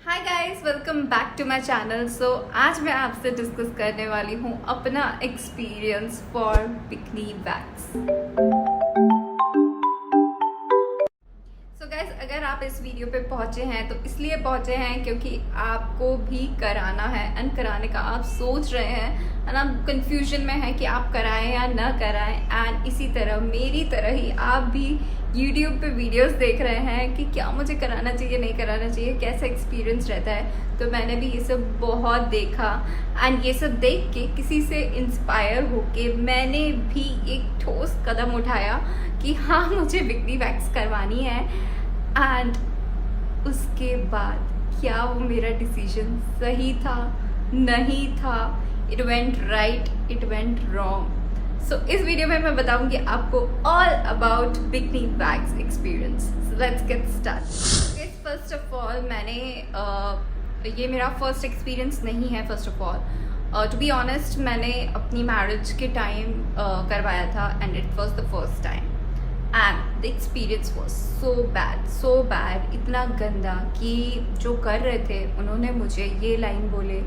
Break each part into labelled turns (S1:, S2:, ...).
S1: Hi guys, welcome back to my channel. So आज मैं आपसे डिस्कस करने वाली हूँ अपना experience for bikini wax. So guys, अगर आप इस वीडियो पे पहुंचे हैं तो इसलिए पहुंचे हैं क्योंकि आपको भी कराना है एंड कराने का आप सोच रहे हैं एंड आप कंफ्यूजन में हैं कि आप कराएं या ना कराएं। एंड इसी तरह मेरी तरह ही आप भी यूट्यूब पे वीडियोस देख रहे हैं कि क्या मुझे कराना चाहिए, नहीं कराना चाहिए, कैसा एक्सपीरियंस रहता है। तो मैंने भी ये सब बहुत देखा एंड ये सब देख के किसी से इंस्पायर होके मैंने भी एक ठोस कदम उठाया कि हाँ, मुझे बिकनी वैक्स करवानी है। एंड उसके बाद क्या वो मेरा डिसीजन सही था, नहीं था, it went right, it went wrong. So इस वीडियो में मैं बताऊंगी आपको all about bikini wax experience. Let's get start. First of all मैंने ये मेरा फर्स्ट एक्सपीरियंस नहीं है। First of all to be honest, मैंने अपनी मैरिज के टाइम करवाया था and it was the first time and the experience was so bad, इतना गंदा कि जो कर रहे थे उन्होंने मुझे ये लाइन बोले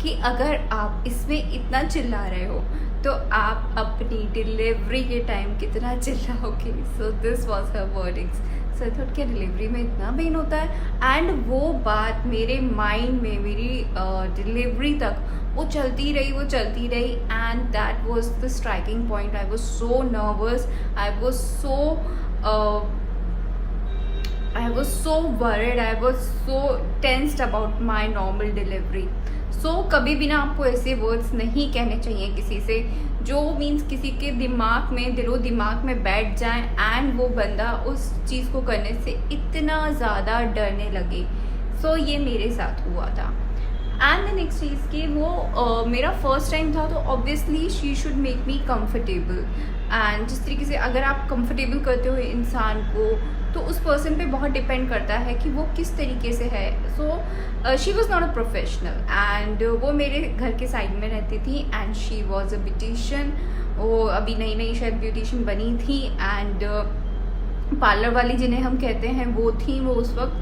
S1: कि अगर आप इसमें इतना चिल्ला रहे हो तो आप अपनी डिलीवरी के टाइम कितना चिल्लाओगे। So this was her wordings. So I thought क्या डिलीवरी में इतना पेन होता है। एंड वो बात मेरे माइंड में मेरी डिलीवरी तक वो चलती रही and that was the striking point. I was so nervous, I was so worried, I was so tensed about my normal delivery. So कभी भी ना आपको ऐसे वर्ड्स नहीं कहने चाहिए किसी से जो मीन्स किसी के दिमाग में, दिलो दिमाग में बैठ जाए एंड वो बंदा उस चीज़ को करने से इतना ज़्यादा डरने लगे। सो ये मेरे साथ हुआ था। एंड द नेक्स्ट चीज़ कि वो मेरा फर्स्ट टाइम था तो obviously she should make me comfortable. And जिस तरीके से अगर आप कंफर्टेबल करते हो इंसान को तो उस पर्सन पे बहुत डिपेंड करता है कि वो किस तरीके से है। So she was not a professional and वो मेरे घर के साइड में रहती थी and she was a beautician. वो अभी नई नई शायद ब्यूटिशियन बनी थी एंड पार्लर वाली जिन्हें हम कहते हैं वो थी वो उस वक्त।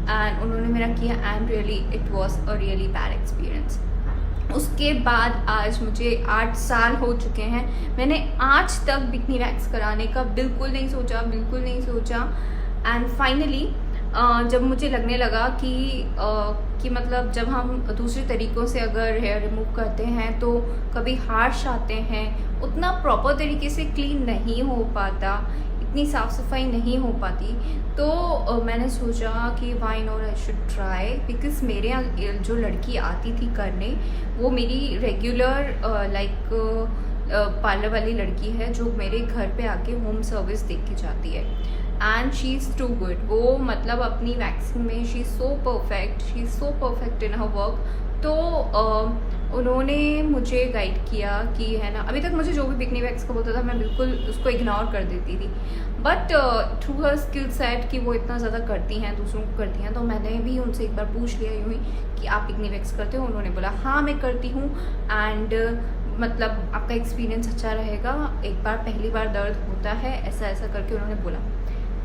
S1: एंड उन्होंने मेरा किया and really it was a really bad experience. उसके बाद आज मुझे 8 साल हो चुके हैं। मैंने आज तक बिकनी वैक्स कराने का बिल्कुल नहीं सोचा। एंड फाइनली जब मुझे लगने लगा कि मतलब जब हम दूसरे तरीक़ों से अगर हेयर रिमूव करते हैं तो कभी हार्श आते हैं, उतना प्रॉपर तरीके से क्लीन नहीं हो पाता, इतनी साफ़ सफाई नहीं हो पाती। तो मैंने सोचा कि why not I should try, because मेरे यहाँ जो लड़की आती थी करने वो मेरी रेगुलर पार्लर वाली लड़की है जो मेरे घर पे आके होम सर्विस दे के जाती है। And she is too good. वो मतलब अपनी वैक्सिंग में she is so perfect in her work. तो उन्होंने मुझे गाइड किया कि है ना, अभी तक मुझे जो भी बिकनी वैक्स का बोलता था मैं बिल्कुल उसको इग्नोर कर देती थी। But through her skill set कि वो इतना ज़्यादा करती हैं, दूसरों को करती हैं, तो मैंने भी उनसे एक बार पूछ लिया यूँ ही कि आप बिकनी वैक्स करते हो। उन्होंने बोला हाँ मैं करती हूँ एंड मतलब आपका एक्सपीरियंस अच्छा रहेगा, एक बार पहली बार दर्द होता है, ऐसा करके उन्होंने बोला।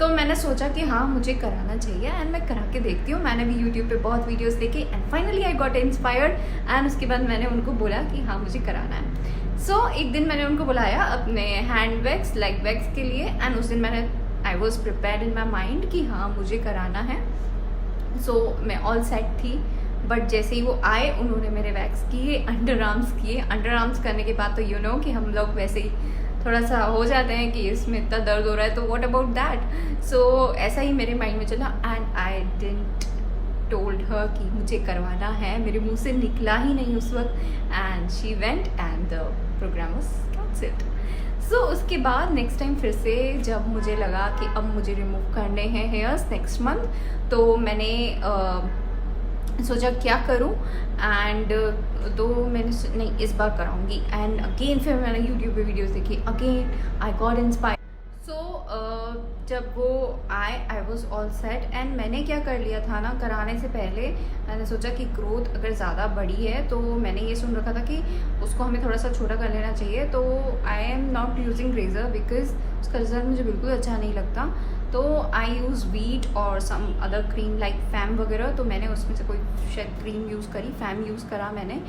S1: तो मैंने सोचा कि हाँ मुझे कराना चाहिए एंड मैं करा के देखती हूँ। मैंने भी यूट्यूब पे बहुत वीडियोस देखे and finally I got inspired and उसके बाद मैंने उनको बोला कि हाँ मुझे कराना है। सो एक दिन मैंने उनको बुलाया अपने हैंड वैक्स, लेग वैक्स के लिए एंड उस दिन I was prepared in my mind कि हाँ मुझे कराना है। सो मैं ऑल सेट थी। बट जैसे ही वो आए उन्होंने मेरे वैक्स किए, अंडर आर्म्स करने के बाद तो यू नो कि हम लोग वैसे ही थोड़ा सा हो जाते हैं कि इसमें इतना दर्द हो रहा है तो व्हाट अबाउट दैट। सो ऐसा ही मेरे माइंड में चला and I didn't told her कि मुझे करवाना है, मेरे मुंह से निकला ही नहीं उस वक्त। And she went and the program was cancelled. So उसके बाद नेक्स्ट टाइम फिर से जब मुझे लगा कि अब मुझे रिमूव करने हैं हेयर्स नेक्स्ट मंथ, तो मैंने सोचा क्या करूं एंड तो मैंने नहीं इस बार कराऊंगी। एंड अगेन फिर मैंने यूट्यूब पे वीडियोस देखी, अगेन आई गॉट इंस्पायर। सो जब वो आए I was all set and मैंने क्या कर लिया था ना, कराने से पहले मैंने सोचा कि ग्रोथ अगर ज़्यादा बड़ी है तो मैंने ये सुन रखा था कि उसको हमें थोड़ा सा छोटा कर लेना चाहिए। तो I am not using razor because उसका रिजल्ट मुझे बिल्कुल अच्छा नहीं लगता। तो आई यूज़ वीट और some other cream like Fem वगैरह, तो मैंने उसमें से कोई शायद क्रीम यूज़ करी, फैम यूज़ करा मैंने।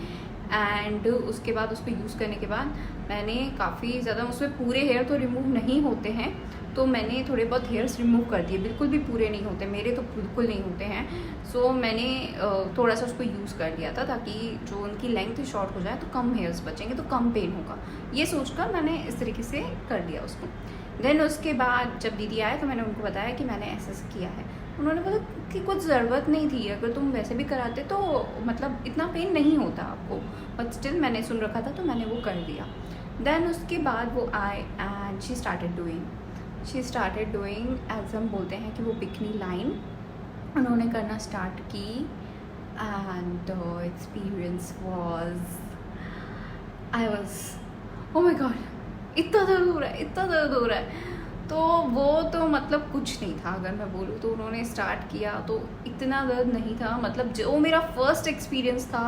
S1: एंड उसके बाद उसको यूज़ करने के बाद मैंने काफ़ी ज़्यादा, उसमें पूरे हेयर तो रिमूव नहीं होते हैं, तो मैंने थोड़े बहुत हेयर्स रिमूव कर दिए, बिल्कुल भी पूरे नहीं होते, मेरे तो बिल्कुल नहीं होते हैं। सो मैंने थोड़ा सा उसको यूज़ कर लिया था ताकि जो उनकी लेंथ शॉर्ट हो जाए तो कम हेयर्स बचेंगे, तो कम पेन होगा, ये सोचकर मैंने इस तरीके से कर दिया उसको। देन उसके बाद जब दीदी आए तो मैंने उनको बताया कि मैंने ऐसे किया है। उन्होंने बोला कि कुछ ज़रूरत नहीं थी, अगर तुम वैसे भी कराते तो मतलब इतना पेन नहीं होता आपको, बट स्टिल मैंने सुन रखा था तो मैंने वो कर दिया। देन उसके बाद वो आए and she started doing as हम बोलते हैं कि वो बिकनी लाइन उन्होंने करना स्टार्ट की। And experience was, I was oh my god, इतना दर्द हो रहा है। तो वो तो मतलब कुछ नहीं था, अगर मैं बोलूँ तो उन्होंने स्टार्ट किया तो इतना दर्द नहीं था, मतलब जो मेरा फर्स्ट एक्सपीरियंस था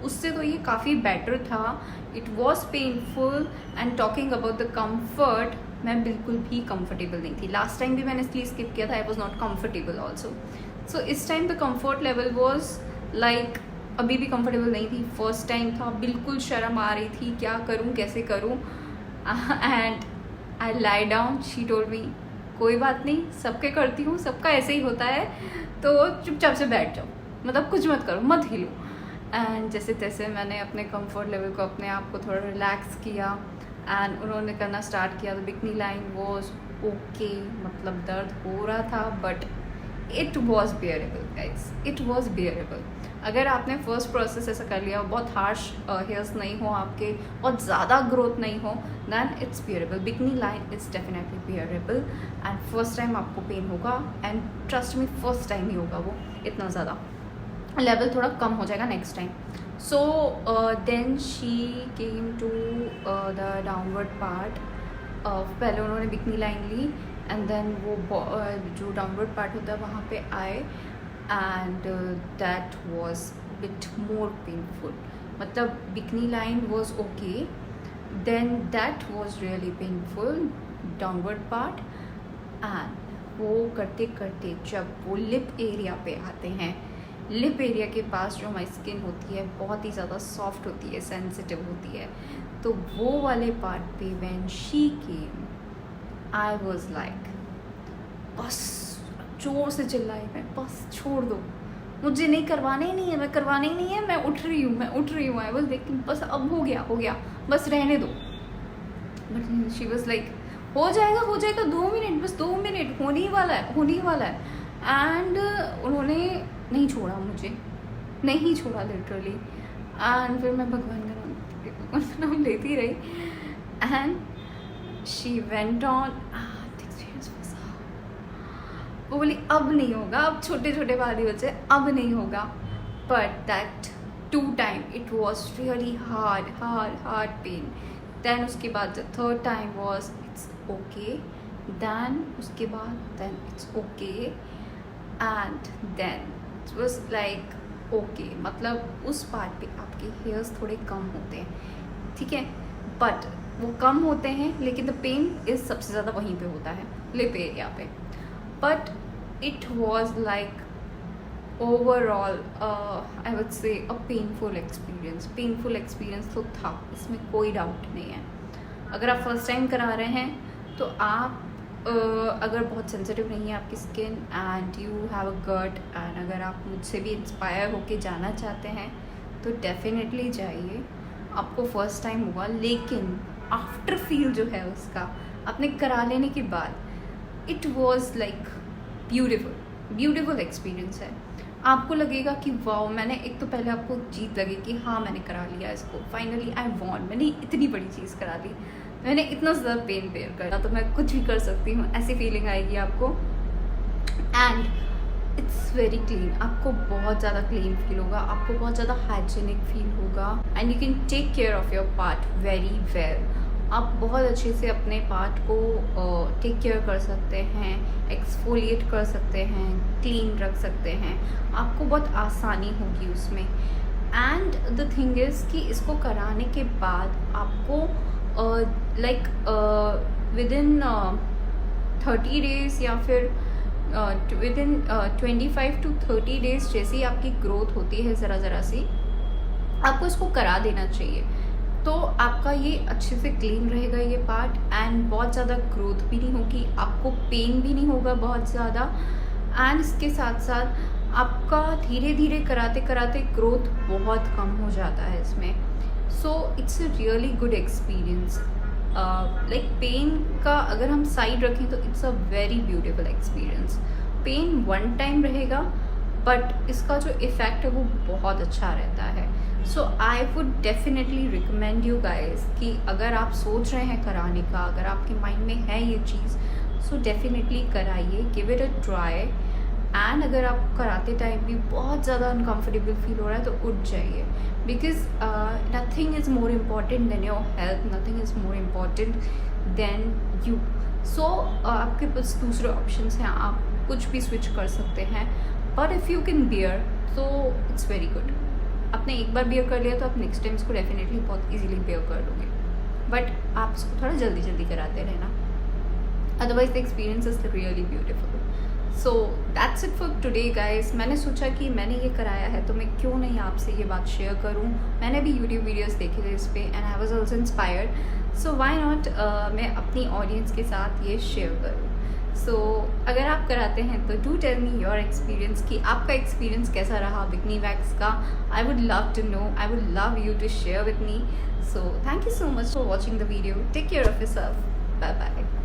S1: उससे तो ये काफ़ी बेटर था। It was painful and talking about the comfort, मैं बिल्कुल भी कंफर्टेबल नहीं थी। लास्ट टाइम भी मैंने इसलिए स्किप किया था, I was not comfortable also. So इस time the comfort level was like, अभी भी कंफर्टेबल नहीं थी, फर्स्ट टाइम था, बिल्कुल शर्म आ रही थी, क्या करूँ कैसे करूँ। And I lie down, she told me कोई बात नहीं, सबके करती हूँ, सबका ऐसे ही होता है, तो चुपचाप से बैठ जाओ, मतलब कुछ मत करो, मत हिलो। एंड जैसे तैसे मैंने अपने कंफर्ट लेवल को, अपने आप को थोड़ा रिलैक्स किया एंड उन्होंने करना स्टार्ट किया। तो बिकनी लाइन वॉज ओके, मतलब दर्द हो रहा था but it was bearable guys, it was bearable. अगर आपने फर्स्ट प्रोसेस ऐसा कर लिया, बहुत हार्श हेयर्स नहीं हो आपके, बहुत ज़्यादा ग्रोथ नहीं हो, then it's bearable. Bikini line is definitely bearable and first time आपको पेन होगा, and trust me first time ही होगा वो, इतना ज़्यादा लेवल थोड़ा कम हो जाएगा next time. So then she came to the downward part. पहले उन्होंने बिकनी लाइन ली एंड देन वो जो डाउनवर्ड पार्ट होता है वहाँ पे आए, and that was bit more painful. मतलब bikini line was okay, then that was really painful downward part. And वो करते करते जब वो लिप एरिया पे आते हैं, लिप एरिया के पास जो हमारी स्किन होती है बहुत ही ज़्यादा सॉफ्ट होती है, सेंसिटिव होती है, तो वो वाले पार्ट पे when she came I was like, बस जोर से चिल्लाई मैं, बस छोड़ दो, मुझे नहीं करवाने ही नहीं है, मैं करवाने ही नहीं है, मैं उठ रही हूँ। आई वॉज लाइक बस अब हो गया, बस रहने दो। बट शी वॉज लाइक हो जाएगा 2 मिनट, बस 2 मिनट, होने ही वाला है। एंड उन्होंने नहीं छोड़ा मुझे, नहीं छोड़ा लिटरली। एंड फिर मैं भगवान का नाम लेती रही एंड शी वेंट ऑन। वो बोली अब नहीं होगा, अब छोटे छोटे वाले बच्चे, अब नहीं होगा। But that 2 time it was really hard pain. Then उसके बाद the 3rd time was it's okay, then उसके बाद then it's okay, and then it was like okay. मतलब उस पार्ट पे आपके हेयर्स थोड़े कम होते हैं, ठीक है, बट वो कम होते हैं, लेकिन द पेन इज सबसे ज़्यादा वहीं पे होता है, लिप एरिया पे। But it was like overall I would say a painful experience तो था, इसमें कोई डाउट नहीं है। अगर आप फर्स्ट टाइम करा रहे हैं तो आप अगर बहुत सेंसिटिव नहीं है आपकी skin and you have a gut, and अगर आप मुझसे भी इंस्पायर होके जाना चाहते हैं तो डेफिनेटली जाइए। आपको फर्स्ट टाइम हुआ, लेकिन आफ्टर फील जो है उसका आपने करा लेने के बाद it was like beautiful experience है। आपको लगेगा कि वाओ, मैंने एक तो पहले आपको जीत लगे कि हाँ मैंने करा लिया इसको, फाइनली आई वॉन्ट, मैंने इतनी बड़ी चीज़ करा दी, मैंने इतना ज़्यादा पेन बेयर करा, तो मैं कुछ भी कर सकती हूँ, ऐसी फीलिंग आएगी आपको। एंड इट्स वेरी क्लीन, आपको बहुत ज़्यादा क्लीन फील होगा, आपको बहुत ज़्यादा हाइजीनिक फील होगा, and you can take care of your part very well. आप बहुत अच्छे से अपने पार्ट को टेक केयर कर सकते हैं, एक्सफोलिएट कर सकते हैं, क्लीन रख सकते हैं, आपको बहुत आसानी होगी उसमें। एंड द थिंग इज़ कि इसको कराने के बाद आपको लाइक विदिन 30 डेज़ या फिर विद इन 25 to 30 डेज जैसे ही आपकी ग्रोथ होती है ज़रा सी, आपको इसको करा देना चाहिए। तो आपका ये अच्छे से क्लीन रहेगा ये पार्ट, एंड बहुत ज़्यादा ग्रोथ भी नहीं होगी, आपको पेन भी नहीं होगा बहुत ज़्यादा, एंड इसके साथ साथ आपका धीरे धीरे कराते कराते ग्रोथ बहुत कम हो जाता है इसमें। So it's a really good experience. Like pain का अगर हम साइड रखें तो it's a very beautiful experience. Pain one time रहेगा, बट इसका जो इफ़ेक्ट है वो बहुत अच्छा रहता है। So I would definitely recommend you guys कि अगर आप सोच रहे हैं कराने का, अगर आपके माइंड में है ये चीज़, सो डेफिनेटली कराइए, give it a try. And अगर आप कराते टाइम भी बहुत ज़्यादा अनकम्फर्टेबल फील हो रहा है तो उठ जाइए, because nothing is more important than your health, nothing is more important than you. So आपके पास दूसरे ऑप्शंस हैं, आप कुछ भी स्विच कर सकते हैं, but if you can bear तो इट्स वेरी गुड। आपने एक बार बियर कर लिया तो आप नेक्स्ट टाइम इसको डेफिनेटली बहुत इजीली बियर कर लोगे, बट आप इसको थोड़ा जल्दी कराते रहना, otherwise the experience is really beautiful. So that's it for today guys. मैंने सोचा कि मैंने ये कराया है तो मैं क्यों नहीं आपसे ये बात शेयर करूँ। मैंने भी यूट्यूब वीडियोस देखे थे इस पर, and I was also inspired, so why not मैं अपनी ऑडियंस के साथ ये शेयर करूँ। सो अगर आप कराते हैं तो do tell me your experience कि आपका एक्सपीरियंस कैसा रहा बिकनी वैक्स का। I would love to know, I would love you to share with me. So thank you so much for watching the video. Take care of yourself, bye bye.